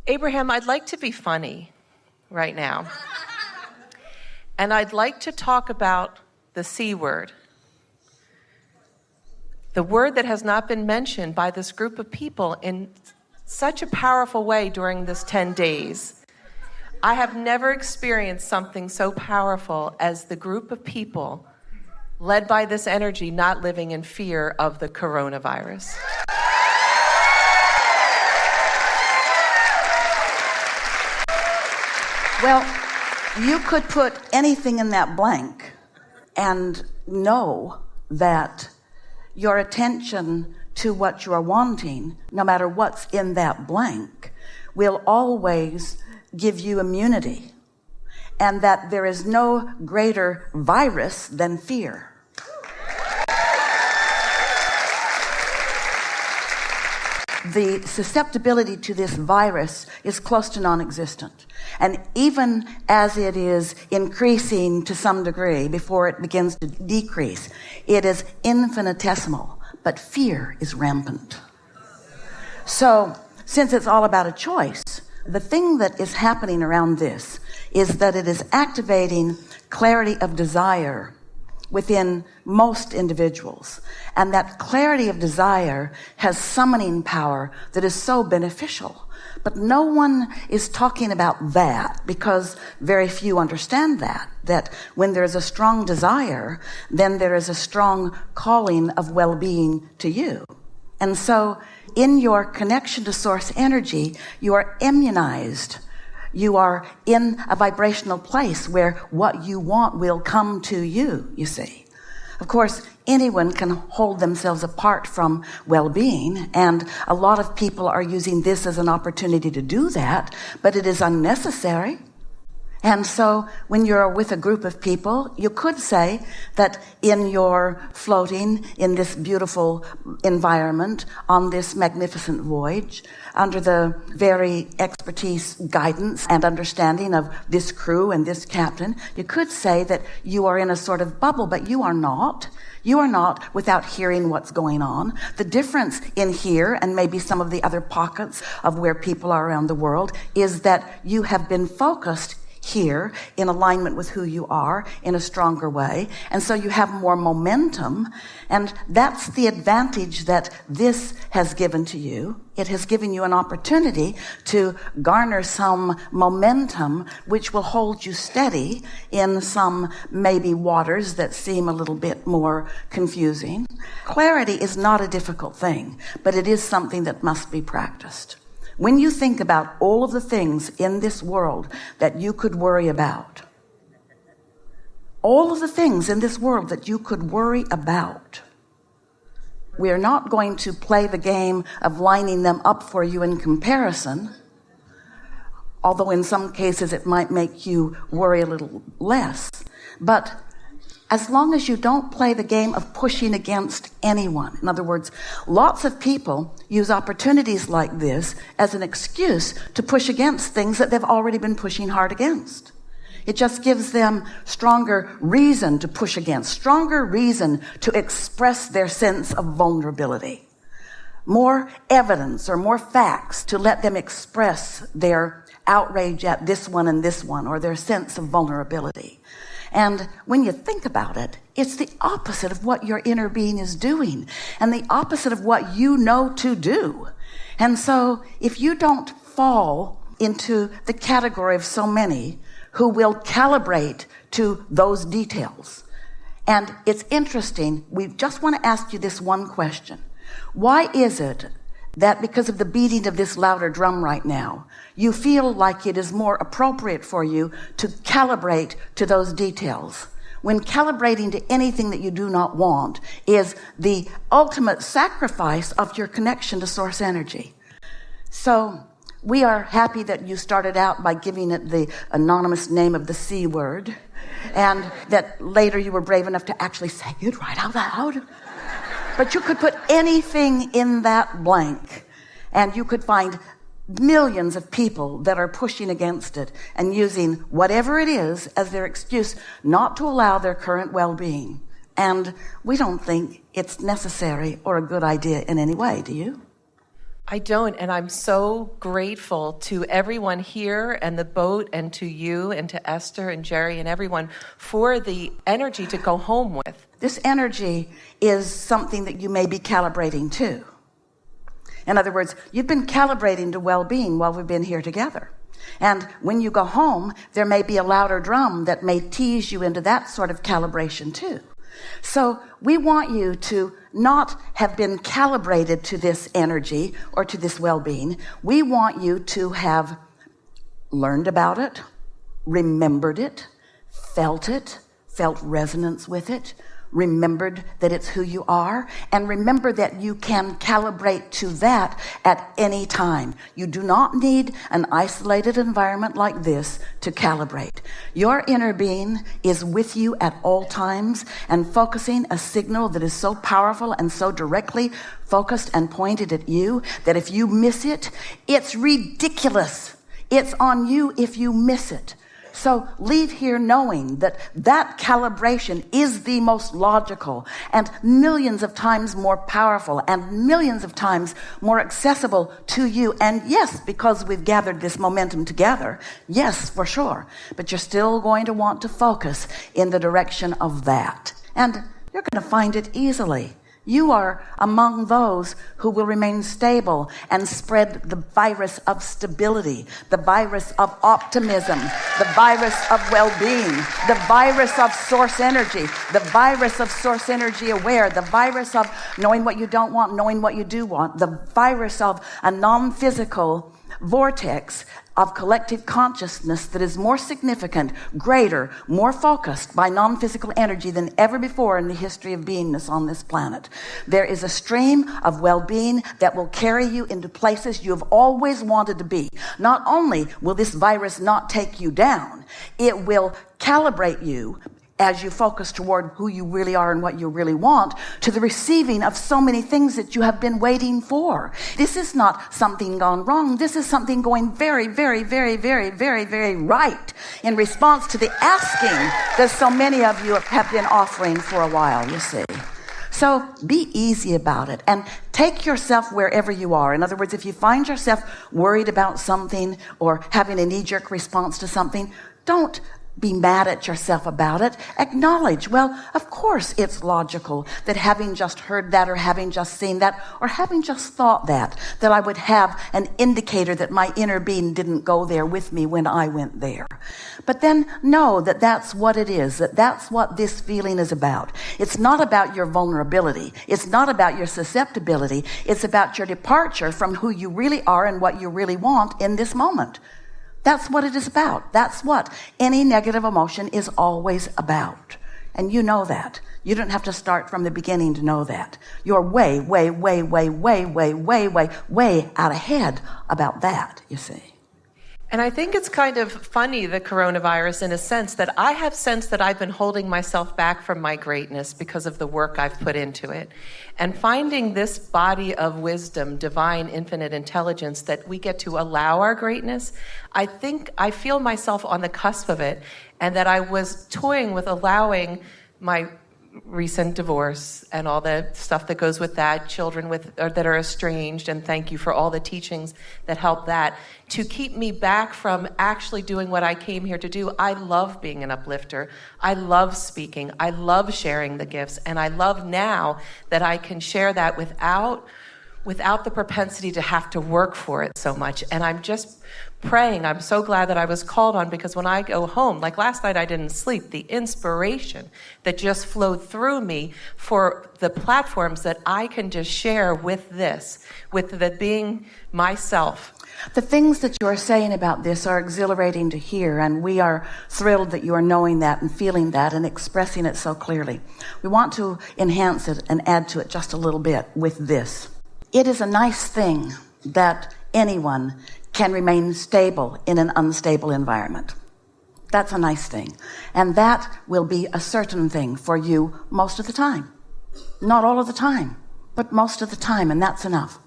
Abraham, I'd like to be funny right now. And I'd like to talk about the C word. The word that has not been mentioned by this group of people in such a powerful way during this 10 days. I have never experienced something so powerful as the group of people led by this energy not living in fear of the coronavirus. Well, you could put anything in that blank and know that your attention to what you are wanting, no matter what's in that blank, will always give you immunity, and that there is no greater virus than fear. The susceptibility to this virus is close to non-existent. And even as it is increasing to some degree before it begins to decrease, it is infinitesimal, but fear is rampant. So, since it's all about a choice, the thing that is happening around this is that it is activating clarity of desire within most individuals. And that clarity of desire has summoning power that is so beneficial. But no one is talking about that because very few understand that when there is a strong desire, then there is a strong calling of well-being to you. And so in your connection to source energy, you are immunized. You are in a vibrational place where what you want will come to you, you see. Of course, anyone can hold themselves apart from well-being, and a lot of people are using this as an opportunity to do that, but it is unnecessary. And so when you're with a group of people, you could say that in your floating in this beautiful environment on this magnificent voyage, under the very expertise, guidance, and understanding of this crew and this captain, you could say that you are in a sort of bubble, but you are not. You are not without hearing what's going on. The difference in here and maybe some of the other pockets of where people are around the world is that you have been focused here in alignment with who you are in a stronger way, and so you have more momentum, and that's the advantage that this has given to you. It has given you an opportunity to garner some momentum which will hold you steady in some maybe waters that seem a little bit more confusing. Clarity is not a difficult thing, but it is something that must be practiced. When you think about all of the things in this world that you could worry about, all of the things in this world that you could worry about, we are not going to play the game of lining them up for you in comparison, although in some cases it might make you worry a little less. But as long as you don't play the game of pushing against anyone. In other words, lots of people use opportunities like this as an excuse to push against things that they've already been pushing hard against. It just gives them stronger reason to push against, stronger reason to express their sense of vulnerability. More evidence or more facts to let them express their outrage at this one and this one, or their sense of vulnerability. And when you think about it, it's the opposite of what your inner being is doing, and the opposite of what you know to do. And so if you don't fall into the category of so many who will calibrate to those details, and it's interesting, we just want to ask you this one question. Why is it that because of the beating of this louder drum right now, you feel like it is more appropriate for you to calibrate to those details, when calibrating to anything that you do not want is the ultimate sacrifice of your connection to source energy? So we are happy that you started out by giving it the anonymous name of the C word, and that later you were brave enough to actually say it right out loud. But you could put anything in that blank, and you could find millions of people that are pushing against it and using whatever it is as their excuse not to allow their current well-being. And we don't think it's necessary or a good idea in any way, do you? I don't, and I'm so grateful to everyone here and the boat and to you and to Esther and Jerry and everyone for the energy to go home with. This energy is something that you may be calibrating to. In other words, you've been calibrating to well-being while we've been here together. And when you go home, there may be a louder drum that may tease you into that sort of calibration too. So we want you to not have been calibrated to this energy or to this well-being. We want you to have learned about it, remembered it, felt resonance with it, remembered that it's who you are, and remember that you can calibrate to that at any time. You do not need an isolated environment like this to calibrate. Your inner being is with you at all times and focusing a signal that is so powerful and so directly focused and pointed at you that if you miss it, it's ridiculous. It's on you if you miss it. So leave here knowing that that calibration is the most logical and millions of times more powerful and millions of times more accessible to you. And yes, because we've gathered this momentum together, yes, for sure. But you're still going to want to focus in the direction of that. And you're going to find it easily. You are among those who will remain stable and spread the virus of stability, the virus of optimism, the virus of well-being, the virus of source energy, the virus of source energy aware, the virus of knowing what you don't want, knowing what you do want, the virus of a non-physical vortex of collective consciousness that is more significant, greater, more focused by non-physical energy than ever before in the history of beingness on this planet. There is a stream of well-being that will carry you into places you have always wanted to be. Not only will this virus not take you down, it will calibrate you as you focus toward who you really are and what you really want, to the receiving of so many things that you have been waiting for. This is not something gone wrong. This is something going very, very, very, very, very, very right in response to the asking that so many of you have been offering for a while, you see. So be easy about it and take yourself wherever you are. In other words, if you find yourself worried about something or having a knee-jerk response to something, don't be mad at yourself about it. Acknowledge, well, of course it's logical that having just heard that or having just seen that or having just thought that I would have an indicator that my inner being didn't go there with me when I went there. But then know that that's what it is, that's what this feeling is about. It's not about your vulnerability. It's not about your susceptibility. It's about your departure from who you really are and what you really want in this moment. That's what it is about. That's what any negative emotion is always about. And you know that. You don't have to start from the beginning to know that. You're way, way, way, way, way, way, way, way, way out ahead about that, you see. And I think it's kind of funny, the coronavirus, in a sense that I have sensed that I've been holding myself back from my greatness because of the work I've put into it. And finding this body of wisdom, divine, infinite intelligence, that we get to allow our greatness, I feel myself on the cusp of it, and that I was toying with allowing my recent divorce and all the stuff that goes with that, children that are estranged, and thank you for all the teachings that help that, to keep me back from actually doing what I came here to do. I love being an uplifter. I love speaking. I love sharing the gifts, and I love now that I can share that without the propensity to have to work for it so much. And I'm just praying. I'm so glad that I was called on, because when I go home, like last night I didn't sleep, the inspiration that just flowed through me for the platforms that I can just share with this, with the being myself. The things that you are saying about this are exhilarating to hear, and we are thrilled that you are knowing that and feeling that and expressing it so clearly. We want to enhance it and add to it just a little bit with this. It is a nice thing that anyone can remain stable in an unstable environment. That's a nice thing. And that will be a certain thing for you most of the time. Not all of the time, but most of the time, and that's enough.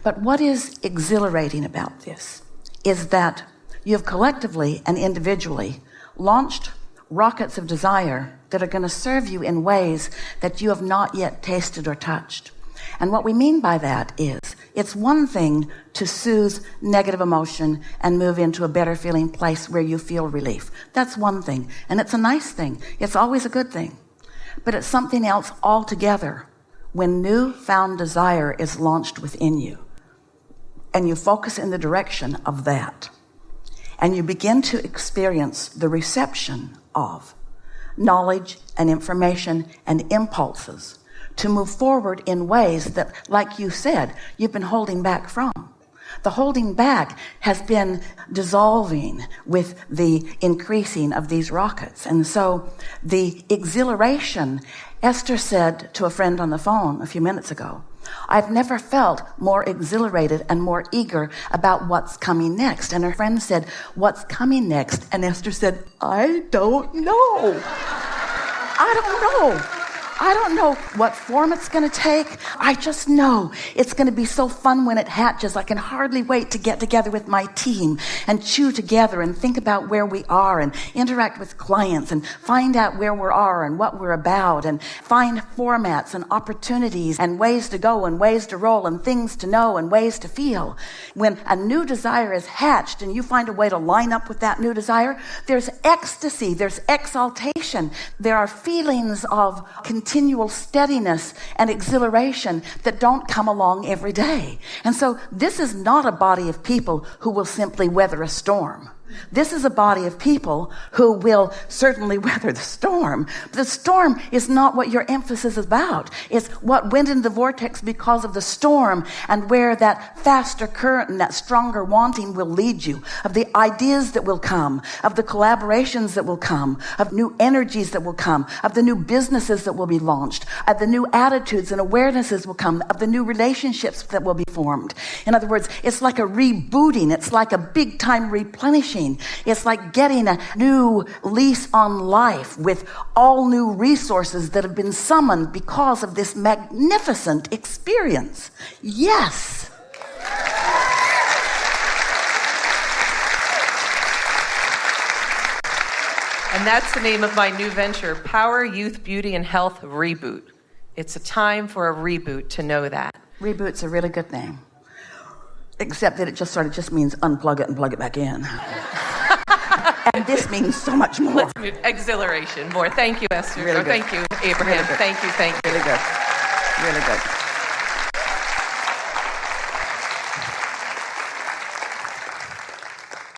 But what is exhilarating about this is that you have collectively and individually launched rockets of desire that are going to serve you in ways that you have not yet tasted or touched. And what we mean by that is it's one thing to soothe negative emotion and move into a better feeling place where you feel relief. That's one thing. And it's a nice thing. It's always a good thing. But it's something else altogether when newfound desire is launched within you and you focus in the direction of that and you begin to experience the reception of knowledge and information and impulses to move forward in ways that, like you said, you've been holding back from. The holding back has been dissolving with the increasing of these rockets. And so the exhilaration, Esther said to a friend on the phone a few minutes ago, I've never felt more exhilarated and more eager about what's coming next. And her friend said, what's coming next? And Esther said, I don't know. I don't know what form it's going to take. I just know it's going to be so fun when it hatches. I can hardly wait to get together with my team and chew together and think about where we are and interact with clients and find out where we are and what we're about and find formats and opportunities and ways to go and ways to roll and things to know and ways to feel. When a new desire is hatched and you find a way to line up with that new desire, there's ecstasy, there's exaltation, there are feelings of continual steadiness and exhilaration that don't come along every day. And so this is not a body of people who will simply weather a storm. This is a body of people who will certainly weather the storm. The storm is not what your emphasis is about. It's what went in the vortex because of the storm and where that faster current and that stronger wanting will lead you, of the ideas that will come, of the collaborations that will come, of new energies that will come, of the new businesses that will be launched, of the new attitudes and awarenesses will come, of the new relationships that will be formed. In other words, it's like a rebooting. It's like a big time replenishing. It's like getting a new lease on life with all new resources that have been summoned because of this magnificent experience. Yes. And that's the name of my new venture, Power, Youth, Beauty, and Health Reboot. It's a time for a reboot, to know that. Reboot's a really good name. Except that it just means unplug it and plug it back in. And this means so much more. Let's move. Exhilaration more. Thank you, Esther. Really good. Thank you, Abraham. Really Thank you. Really good. Really good.